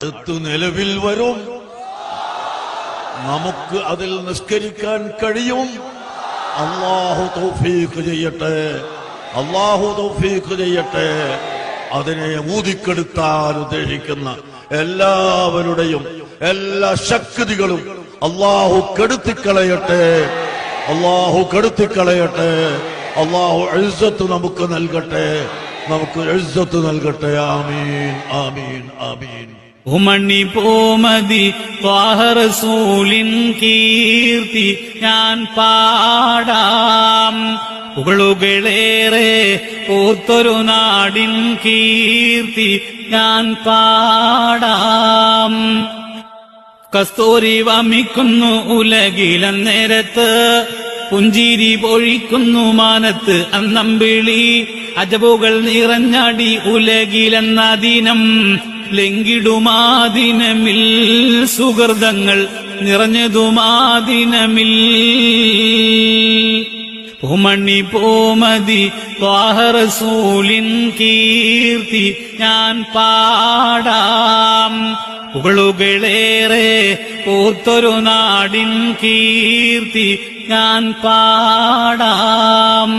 അടുത്ത് നിലവിൽ വരും. നമുക്ക് അതിൽ നിസ്കരിക്കാൻ കഴിയും. അല്ലാഹു തൗഫീഖ് ചെയ്യട്ടെ, അല്ലാഹു തൗഫീഖ് ചെയ്യട്ടെ. അതിനെ ഊതിക്കെടുത്താൻ ഉദ്ദേശിക്കുന്ന എല്ലാവരുടെയും എല്ലാ ശക്തികളും അല്ലാഹു കെടുത്തിക്കളയട്ടെ, അല്ലാഹു കെടുത്തിക്കളയട്ടെ. അല്ലാഹു ഇസ്സത്ത് നമുക്ക് നൽകട്ടെ, നമുക്ക് ഇസ്സത്ത് നൽകട്ടെ. ആമീൻ ആമീൻ ആമീൻ. ഉമണി പോമതി ത്വാഹ റസൂലിൻ കീർത്തി ഞാൻ പാടാം. പുകളുകളേറെ പൂത്തൊരു നാടിൻ കീർത്തി ഞാൻ പാടാം. കസ്തൂരി വമിക്കുന്നു ഉലകിലന്നേരത്ത്, പുഞ്ചിരി പൊഴിക്കുന്നു മാനത്ത് അന്നമ്പിളി. അജബുകൾ നിറഞ്ഞടി ഉലകിലെന്ന ദിനം, ലംഘിടുമാദിനമിൽ സുഹൃതങ്ങൾ നിറഞ്ഞതുമാദിനമിൽ. പൂമണി പോമതി ത്വാഹ റസൂലിൻ കീർത്തി ഞാൻ പാടാം. പുകളുകളേറെ പൂത്തൊരു നാടിൻ കീർത്തി ഞാൻ പാടാം.